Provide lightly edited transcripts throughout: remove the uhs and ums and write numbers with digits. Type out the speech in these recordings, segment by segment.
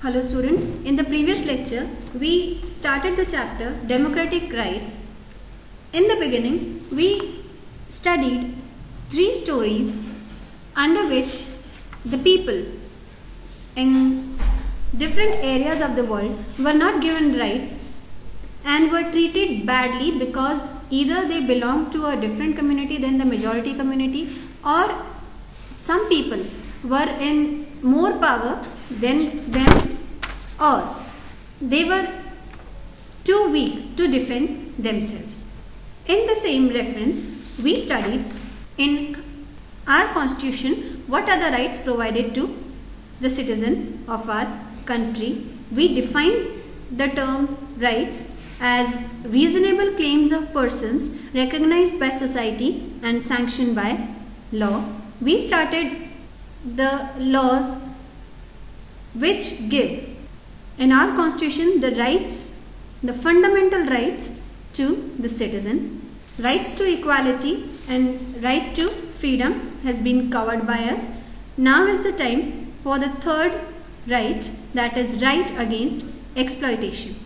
Hello students, in the previous lecture we started the chapter Democratic Rights. In the beginning we studied 3 stories under which the people in different areas of the world were not given rights and were treated badly because either they belonged to a different community than the majority community, or some people were in more power than them, or they were too weak to defend themselves. In the same reference, we studied in our constitution what are the rights provided to the citizen of our country. We defined the term rights as reasonable claims of persons recognized by society and sanctioned by law. We started the laws which give in our constitution the rights, the fundamental rights to the citizen. Rights to equality and right to freedom has been covered by us. Now is the time for the third right, that is right against exploitation.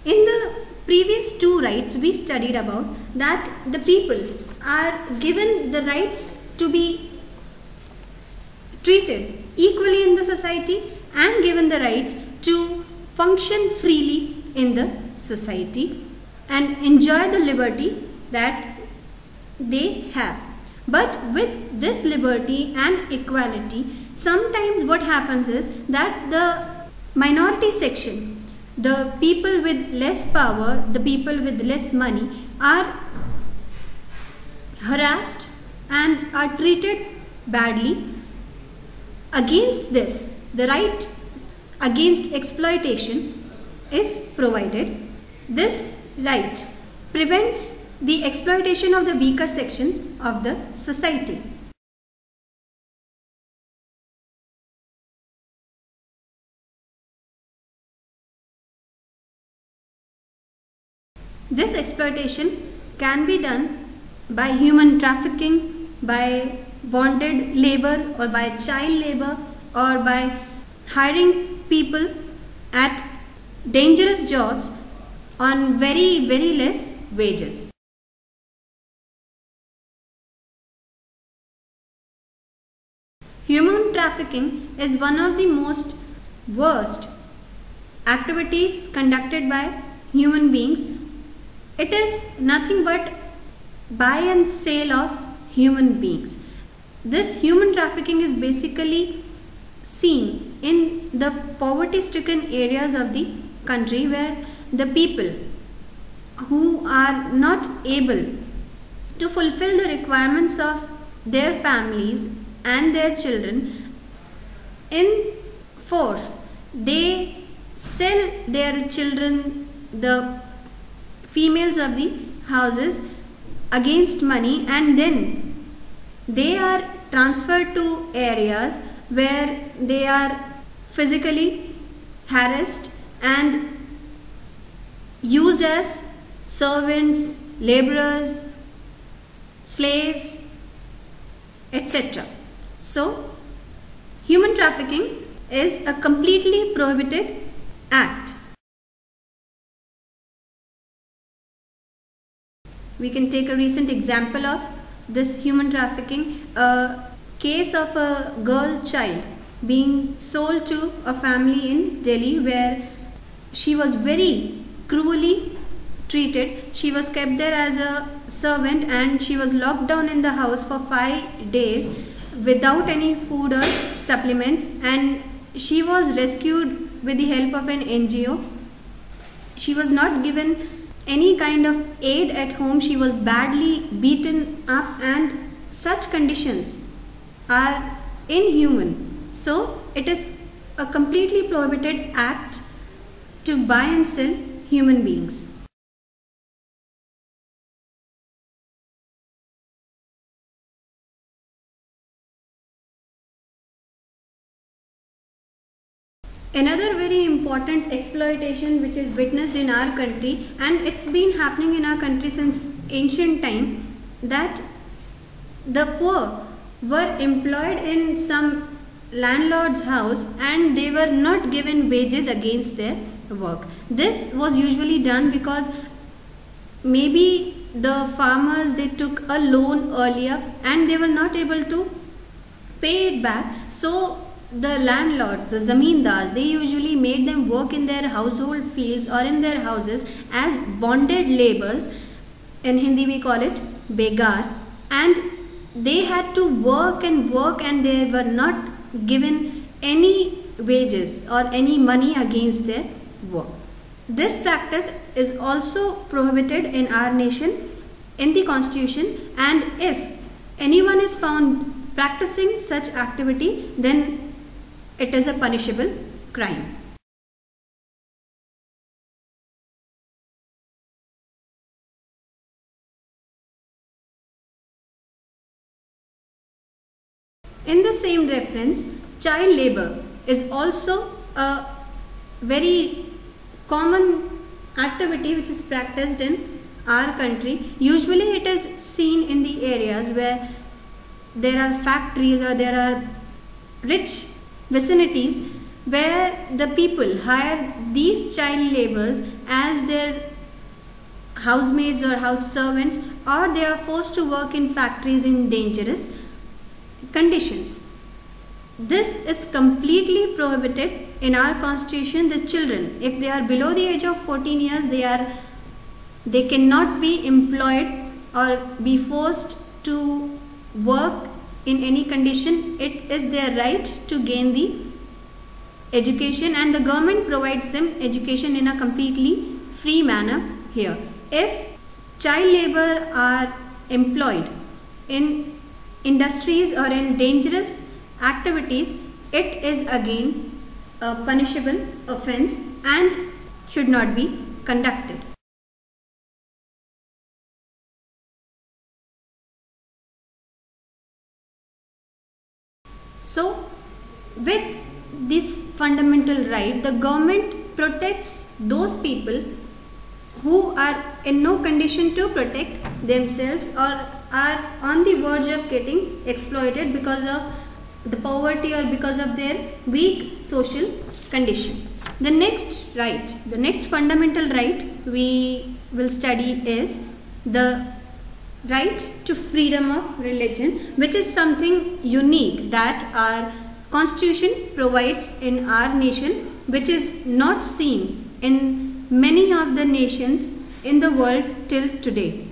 In the previous 2 rights we studied about that the people are given the rights to be treated equally in the society and given the rights to function freely in the society and enjoy the liberty that they have. But with this liberty and equality, sometimes what happens is that the minority section, the people with less power, the people with less money are harassed and are treated badly. Against this, the right against exploitation is provided. This right prevents the exploitation of the weaker sections of the society. This exploitation can be done by human trafficking, by bonded labor, or by child labor, or by hiring people at dangerous jobs on very less wages. Human trafficking is one of the most worst activities conducted by human beings. It is nothing but buy and sale of human beings. This human trafficking is basically seen in the poverty-stricken areas of the country where the people who are not able to fulfill the requirements of their families and their children in force, they sell their children, the females of the houses, against money, and then they are transferred to areas where they are physically harassed and used as servants, laborers, slaves, etc. So, human trafficking is a completely prohibited act. We can take a recent example of this human trafficking, a case of a girl child being sold to a family in Delhi where she was very cruelly treated. She was kept there as a servant and she was locked down in the house for 5 days without any food or supplements, and she was rescued with the help of an NGO. She was not given any kind of aid at home. She was badly beaten up, and such conditions are inhuman. So it is a completely prohibited act to buy and sell human beings. Another very important exploitation which is witnessed in our country, and it's been happening in our country since ancient time, that the poor were employed in some landlord's house and they were not given wages against their work. This was usually done because maybe the farmers, they took a loan earlier and they were not able to pay it back. So the landlords, the zamindars, they usually made them work in their household fields or in their houses as bonded laborers. In Hindi we call it begar, and they had to work and they were not given any wages or any money against their work. This practice is also prohibited in our nation in the constitution, and if anyone is found practicing such activity, then it is a punishable crime. In the same reference, child labor is also a very common activity which is practiced in our country. Usually it is seen in the areas where there are factories or there are rich vicinities where the people hire these child laborers as their housemaids or house servants, or they are forced to work in factories in dangerous conditions. This is completely prohibited in our constitution. The children, if they are below the age of 14 years, they cannot be employed or be forced to work in any condition. It is their right to gain the education, and the government provides them education in a completely free manner here. If child labor are employed in industries or in dangerous activities, it is again a punishable offense and should not be conducted. So, with this fundamental right, the government protects those people who are in no condition to protect themselves or are on the verge of getting exploited because of the poverty or because of their weak social condition. The next right, the next fundamental right we will study is the right to freedom of religion, which is something unique that our constitution provides in our nation, which is not seen in many of the nations in the world till today.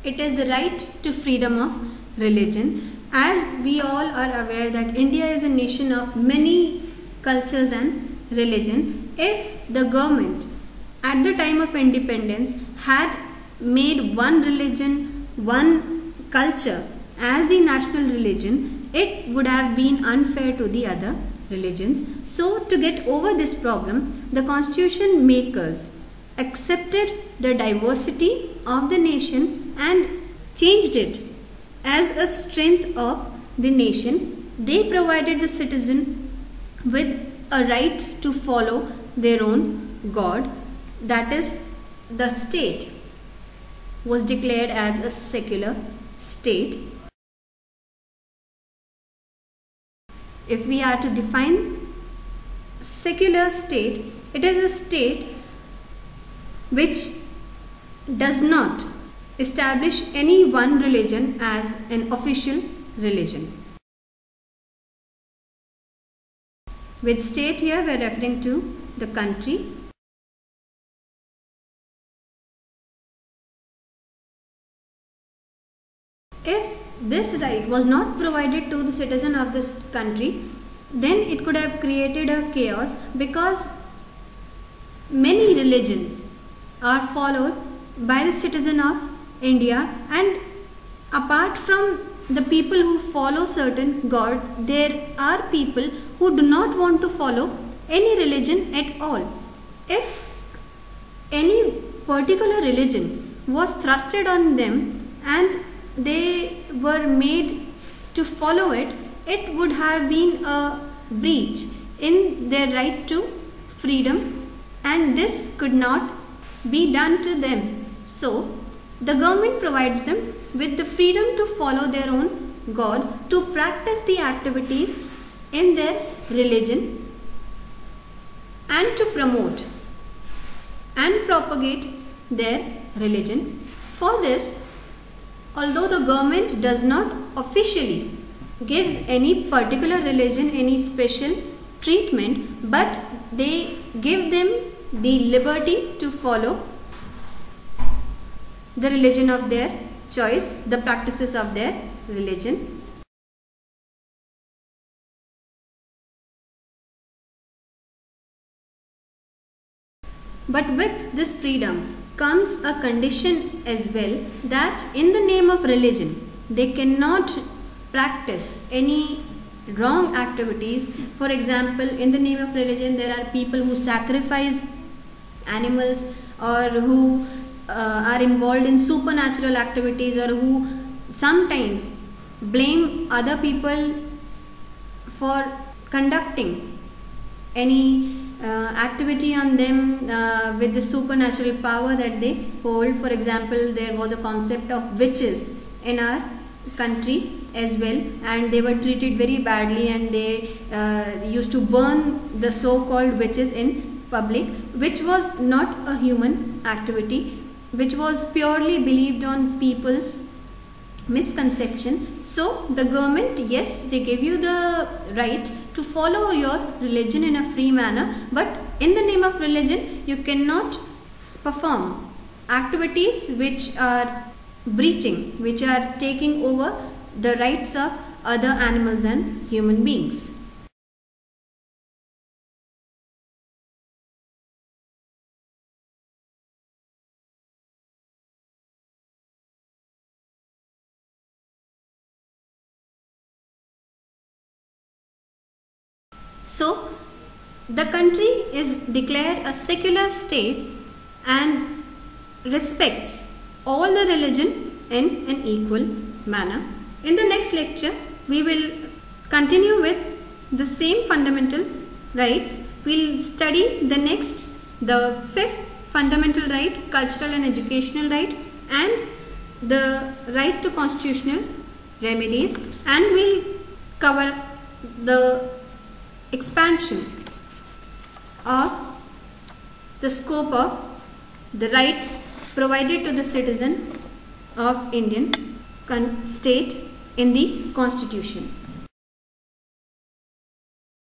It is the right to freedom of religion. As we all are aware that India is a nation of many cultures and religion, if the government at the time of independence had made one religion, one culture as the national religion, it would have been unfair to the other religions. So to get over this problem, the constitution makers accepted the diversity of the nation and changed it as a strength of the nation. They provided the citizen with a right to follow their own God, that is, the state was declared as a secular state. If we are to define secular state, it is a state which does not establish any one religion as an official religion. With state here we are referring to the country. If this right was not provided to the citizen of this country, then it could have created a chaos, because many religions are followed by the citizen of India, and apart from the people who follow certain god, there are people who do not want to follow any religion at all. If any particular religion was thrusted on them and they were made to follow it, it would have been a breach in their right to freedom and this could not be done to them. So, the government provides them with the freedom to follow their own God, to practice the activities in their religion, and to promote and propagate their religion. For this, although the government does not officially gives any particular religion any special treatment, but they give them the liberty to follow the religion of their choice, the practices of their religion. But with this freedom comes a condition as well, that in the name of religion they cannot practice any wrong activities. For example, in the name of religion there are people who sacrifice animals, or who are involved in supernatural activities, or who sometimes blame other people for conducting any activity on them with the supernatural power that they hold. For example, there was a concept of witches in our country as well, and they were treated very badly, and they used to burn the so-called witches in public, which was not a human activity, which was purely believed on people's misconception. So the government, yes, they give you the right to follow your religion in a free manner, but in the name of religion you cannot perform activities which are breaching, which are taking over the rights of other animals and human beings. So, the country is declared a secular state and respects all the religion in an equal manner. In the next lecture, we will continue with the same fundamental rights. We will study the fifth fundamental right, cultural and educational right, and the right to constitutional remedies, and we will cover the expansion of the scope of the rights provided to the citizen of Indian state in the Constitution.